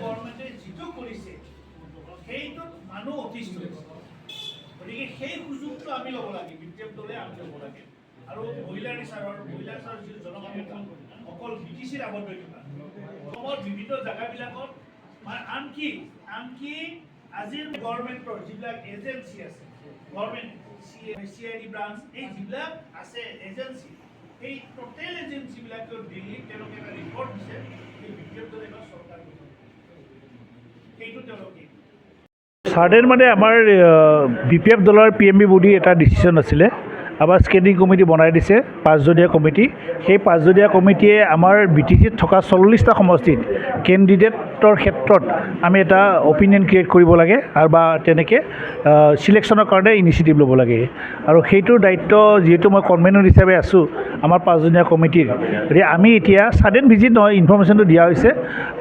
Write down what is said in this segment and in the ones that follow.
গভৰ্ণমেণ্টে যিটো কৰিছে সেইটোত মানুহ অতিষ্ঠ হৈছে গতিকে সেই সুযোগটো আমি ল'ব লাগে বিজেপি দলে আমি ল'ব লাগে আৰু মহিলাৰ যিটো জনসংখ্যা অকল BTCৰ আবদ্ধ থকা অসমত বিভিন্ন জেগাবিলাকত আনকি আজিৰ গভৰ্ণমেণ্টৰ যিবিলাক এজেঞ্চি আছে গভৰ্ণমেণ্ট CID ব্ৰাঞ্চ এই যিবিলাক আছে এজেঞ্চি এই টোটেল এজেঞ্চিবিলাকৰ দিল্লীত তেওঁলোকে এটা ৰিপৰ্ট দিছে যে বিজেপি দলে এটা চৰকাৰ সেইটো তেওঁলোকে সাডেন মানে আমাৰ BPF দলৰ PMB বডি এটা ডিচিশ্যন আছিলে আমাৰ স্কেনিং কমিটি বনাই দিছে 5জনীয়া কমিটি সেই 5জনীয়া কমিটিয়ে আমাৰ BTCত থকা 40টা সমষ্টিত কেণ্ডিডেটৰ ক্ষেত্ৰত আমি এটা অপিনিয়ন ক্ৰিয়েট কৰিব লাগে আৰু বা তেনেকৈ সিলেকশ্যনৰ কাৰণে ইনিচিয়েটিভ ল'ব লাগে আৰু সেইটোৰ দায়িত্ব যিহেতু মই কনভেনৰ হিচাপে আছোঁ আমাৰ 5জনীয়া কমিটিৰ গতিকে আমি এতিয়া ছাডেন ভিজিট নহয় ইনফৰ্মেশ্যনটো দিয়া হৈছে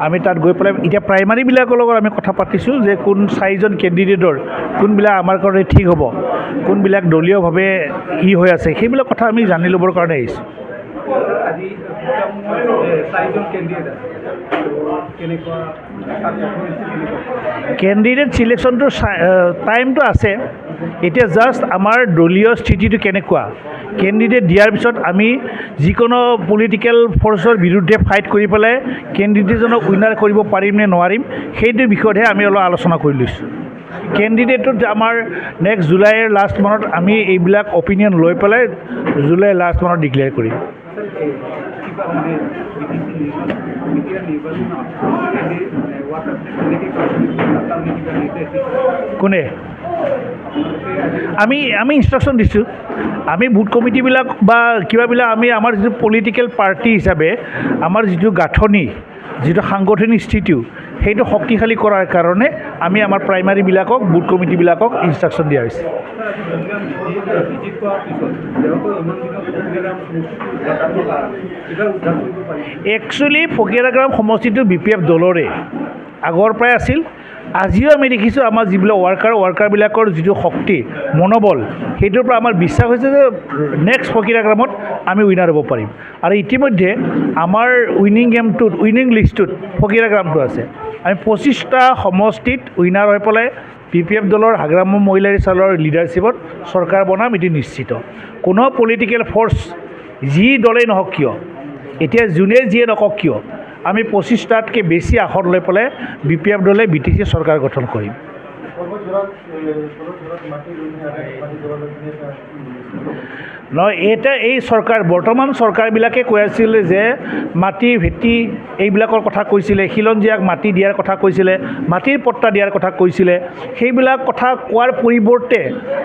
আমি তাত গৈ পেলাই এতিয়া প্ৰাইমাৰীবিলাকৰ লগত আমি কথা পাতিছোঁ যে কোন 4জন কেণ্ডিডেটৰ কোনবিলাক আমাৰ কাৰণে ঠিক হ'ব কোনবিলাক দলীয়ভাৱে হৈ আছে সেইবিলাক কথা আমি জানি ল'বৰ কাৰণে আহিছোঁ কেণ্ডিডেট চিলেকশ্যনটোৰ টাইমটো আছে এতিয়া জাষ্ট আমাৰ দলীয় স্থিতিটো কেনেকুৱা কেণ্ডিডেট দিয়াৰ পিছত আমি যিকোনো পলিটিকেল ফ'ৰ্চৰ বিৰুদ্ধে ফাইট কৰি পেলাই কেণ্ডিডেটজনক উইনাৰ কৰিব পাৰিম নে নোৱাৰিম সেইটোৰ বিষয়তহে আমি অলপ আলোচনা কৰি লৈছোঁ কেণ্ডিডেটত আমাৰ নেক্সট জুলাইৰ লাষ্ট মানত আমি এইবিলাক অপিনিয়ন লৈ পেলাই জুলাইৰ লাষ্ট মানত ডিক্লেয়াৰ কৰিম কোনে আমি ইনষ্ট্ৰাকশ্যন দিছোঁ আমি বুথ কমিটিবিলাক বা কিবাবিলাক আমি আমাৰ যিটো পলিটিকেল পাৰ্টি হিচাপে আমাৰ যিটো গাঁথনি যিটো সাংগঠনিক স্থিতিও সেইটো শক্তিশালী কৰাৰ কাৰণে আমি আমাৰ প্ৰাইমাৰীবিলাকক বুথ কমিটিবিলাকক ইনষ্ট্ৰাকশ্যন দিয়া হৈছে একচুৱেলি ফকীৰাগ্ৰাম সমষ্টিটো BPF দলৰে আগৰ পৰাই আছিল আজিও আমি দেখিছোঁ আমাৰ যিবিলাক ৱাৰ্কাৰবিলাকৰ যিটো শক্তি মনোবল সেইটোৰ পৰা আমাৰ বিশ্বাস হৈছে যে নেক্সট ফকীৰাগ্ৰামত আমি উইনাৰ হ'ব পাৰিম আৰু ইতিমধ্যে আমাৰ উইনিং লিষ্টটোত ফকীৰাগ্ৰামটো আছে আমি 25টা সমষ্টিত উইনাৰ হৈ পেলাই BPF দলৰ হাগ্ৰাম মহিলাৰী চালৰ লিডাৰশ্বিপত চৰকাৰ বনাম এটি নিশ্চিত কোনো পলিটিকেল ফ'ৰ্চ যি দলেই নহওক কিয় এতিয়া যোনে যিয়ে নকওক কিয় আমি 25টাতকৈ বেছি আসন লৈ পেলাই BPF দলে BTC চৰকাৰ গঠন কৰিম নহয় এটা এই চৰকাৰ বৰ্তমান চৰকাৰবিলাকে কৈ আছিলে যে মাটি ভেটি এইবিলাকৰ কথা কৈছিলে খিলঞ্জীয়াক মাটি দিয়াৰ কথা কৈছিলে মাটিৰ পট্টা দিয়াৰ কথা কৈছিলে সেইবিলাক কথা কোৱাৰ পৰিৱৰ্তে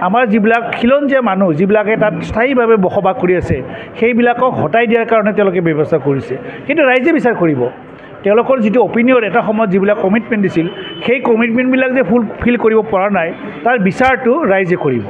আমাৰ যিবিলাক খিলঞ্জীয়া মানুহ যিবিলাকে তাত স্থায়ীভাৱে বসবাস কৰি আছে সেইবিলাকক হটাই দিয়াৰ কাৰণে তেওঁলোকে ব্যৱস্থা কৰিছে কিন্তু ৰাইজে বিচাৰ কৰিব তেওঁলোকৰ যিটো অপিনিয়ন এটা সময়ত যিবিলাক কমিটমেণ্ট দিছিল সেই কমিটমেণ্টবিলাক যে ফুলফিল কৰিব পৰা নাই তাৰ বিচাৰটো ৰাইজে কৰিব